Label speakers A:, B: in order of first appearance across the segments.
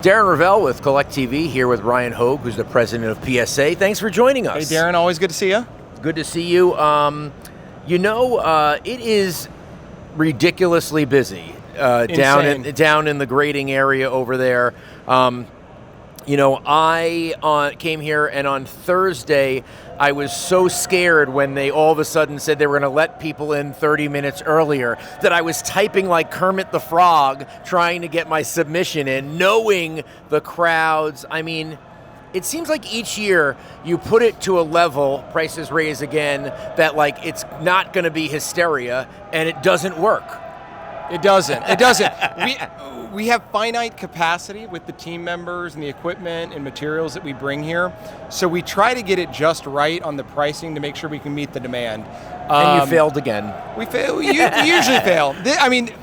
A: Darren Rovell with Collect TV here with Ryan Hoge, who's the president of PSA. Thanks for joining us.
B: Hey, Darren, always good to see you.
A: Good to see you. It is ridiculously busy down in the grading area over there. I came here, and on Thursday, I was so scared when they all of a sudden said they were going to let people in 30 minutes earlier that I was typing like Kermit the Frog trying to get my submission in, knowing the crowds. I mean, it seems like each year you put it to a level, prices raise again, that like it's not going to be hysteria, and it doesn't work.
B: It doesn't. We have finite capacity with the team members and the equipment and materials that we bring here. So we try to get it just right on the pricing to make sure we can meet the demand.
A: And you failed again.
B: We usually fail.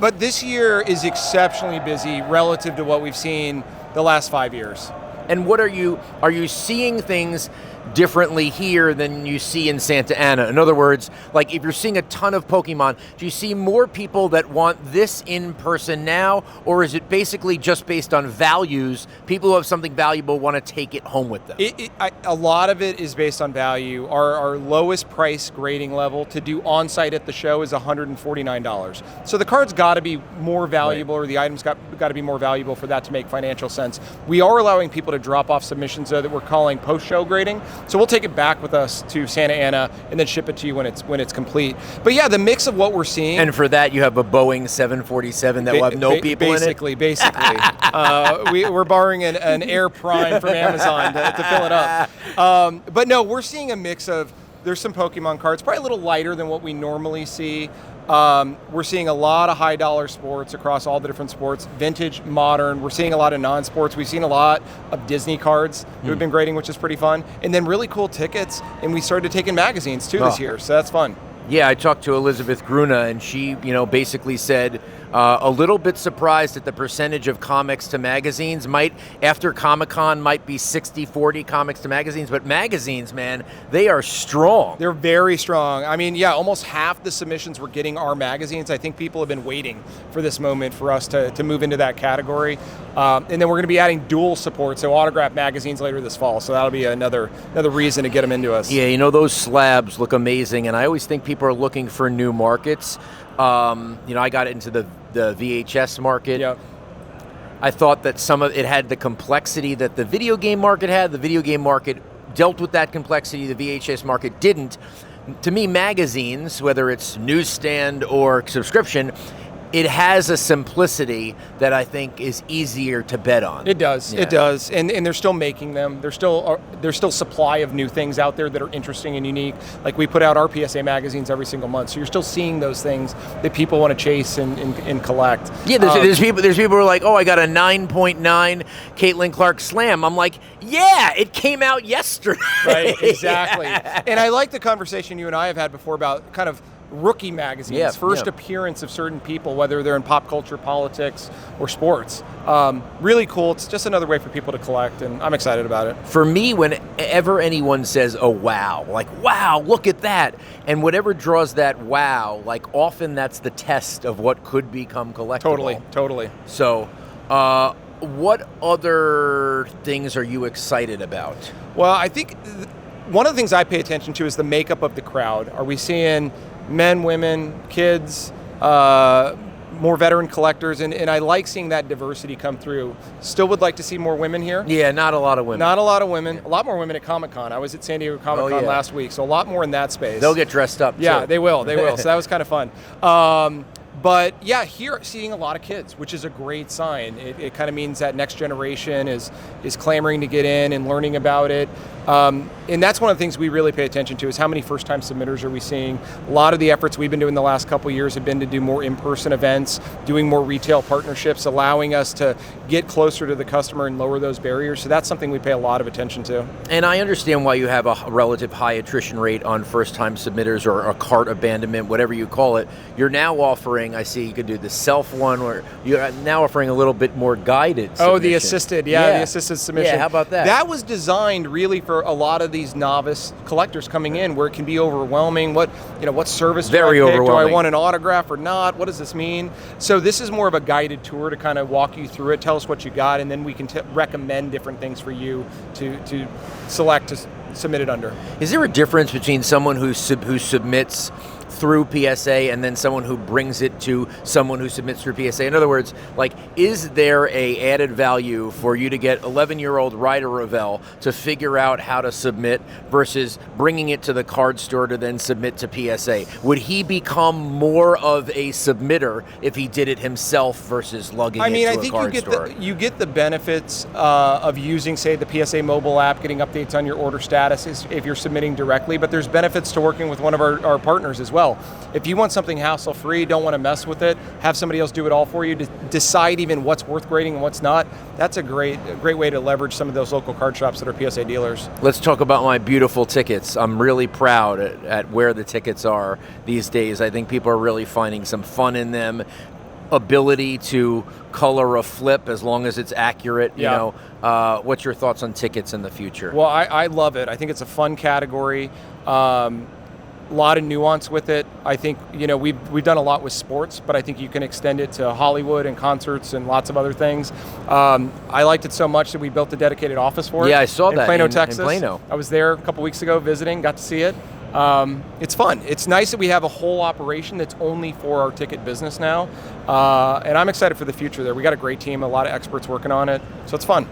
B: But this year is exceptionally busy relative to what we've seen the last 5 years.
A: And what are you seeing things differently here than you see in Santa Ana? In other words, like if you're seeing a ton of Pokemon, do you see more people that want this in person now, or is it basically just based on values? People who have something valuable want to take it home with them.
B: A lot of it is based on value. Our lowest price grading level to do on-site at the show is $149. So the card's got to be more valuable, right, or the items got to be more valuable for that to make financial sense. We are allowing people to drop off submissions though that we're calling post-show grading. So we'll take it back with us to Santa Ana and then ship it to you when it's complete. But yeah, the mix of what we're seeing.
A: And for that, you have a Boeing 747 that will have no people in it?
B: Basically. We're borrowing an Air Prime from Amazon to fill it up. But no, we're seeing a mix of, there's some Pokemon cards, probably a little lighter than what we normally see. We're seeing a lot of high dollar sports across all the different sports, vintage, modern. We're seeing a lot of non-sports. We've seen a lot of Disney cards that we've been grading, which is pretty fun. And then really cool tickets. And we started taking magazines too this year, so that's fun.
A: Yeah, I talked to Elizabeth Gruna, and she, basically said a little bit surprised that the percentage of comics to magazines after Comic-Con might be 60-40 comics to magazines, but magazines, man, they are strong.
B: They're very strong. I mean, yeah, almost half the submissions we're getting are magazines. I think people have been waiting for this moment for us to move into that category. And then we're going to be adding dual support, so autograph magazines later this fall. So that'll be another reason to get them into us.
A: Yeah, those slabs look amazing, and I always think people are looking for new markets. I got into the VHS market.
B: Yep.
A: I thought that some of it had the complexity that the video game market had. The video game market dealt with that complexity. The VHS market didn't. To me, magazines, whether it's newsstand or subscription, it has a simplicity that I think is easier to bet on.
B: It does.
A: Yeah.
B: It does. And they're still making them. There's still supply of new things out there that are interesting and unique. Like we put out our PSA magazines every single month. So you're still seeing those things that people want to chase and collect.
A: Yeah, there's people who are like, oh, I got a 9.9 Caitlin Clark Slam. I'm like, yeah, it came out yesterday.
B: Right, exactly. And I like the conversation you and I have had before about kind of rookie magazines, first appearance of certain people, whether they're in pop culture, politics, or sports. Really cool. It's just another way for people to collect, and I'm excited about it.
A: For me, whenever anyone says, oh, wow, like, wow, look at that, and whatever draws that wow, like, often that's the test of what could become collectible.
B: Totally.
A: So, what other things are you excited about?
B: Well, I think one of the things I pay attention to is the makeup of the crowd. Are we seeing men, women, kids, more veteran collectors, and I like seeing that diversity come through. Still would like to see more women here.
A: Yeah, not a lot of women.
B: Not a lot of women. A lot more women at Comic-Con. I was at San Diego Comic-Con last week, so a lot more in that space.
A: They'll get dressed up,
B: Yeah,
A: too.
B: they will. So that was kind of fun. But yeah, here seeing a lot of kids, which is a great sign. It kind of means that next generation is clamoring to get in and learning about it. And that's one of the things we really pay attention to is how many first-time submitters are we seeing. A lot of the efforts we've been doing the last couple of years have been to do more in-person events, doing more retail partnerships, allowing us to get closer to the customer and lower those barriers. So that's something we pay a lot of attention to.
A: And I understand why you have a relative high attrition rate on first-time submitters or a cart abandonment, whatever you call it. You're now offering, I see you could do the self one, or you're now offering a little bit more guided submission.
B: Oh, the assisted, the assisted submission.
A: Yeah, how about that?
B: That was designed really for a lot of these novice collectors coming in, where it can be overwhelming. What service
A: Very
B: do I pick? Do I
A: overwhelming.
B: want an autograph or not? What does this mean? So this is more of a guided tour to kind of walk you through it, tell us what you got, and then we can recommend different things for you to select to submit it under. Is
A: there a difference between someone who submits through PSA and then someone who brings it to someone who submits through PSA? In other words, like, is there a added value for you to get 11-year-old Ryan Rovell to figure out how to submit versus bringing it to the card store to then submit to PSA? Would he become more of a submitter if he did it himself versus lugging it to a card store?
B: You get the benefits of using, say, the PSA mobile app, getting updates on your order status if you're submitting directly, but there's benefits to working with one of our partners as well. If you want something hassle-free, don't want to mess with it, have somebody else do it all for you, to decide even what's worth grading and what's not, that's a great way to leverage some of those local card shops that are PSA dealers.
A: Let's talk about my beautiful tickets. I'm really proud at where the tickets are these days. I think people are really finding some fun in them. Ability to color a flip as long as it's accurate. What's your thoughts on tickets in the future?
B: Well, I love it. I think it's a fun category. A lot of nuance with it. I think we've done a lot with sports, but I think you can extend it to Hollywood and concerts and lots of other things. I liked it so much that we built a dedicated office for it.
A: Yeah, I saw that
B: in Plano, Texas.
A: In Plano.
B: I was there a couple weeks ago visiting, got to see it. It's fun. It's nice that we have a whole operation that's only for our ticket business now, and I'm excited for the future there. We got a great team, a lot of experts working on it, so it's fun.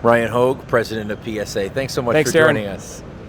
A: Ryan Hoge, president of PSA. Thanks so much
B: Thanks,
A: for
B: Darren.
A: joining us.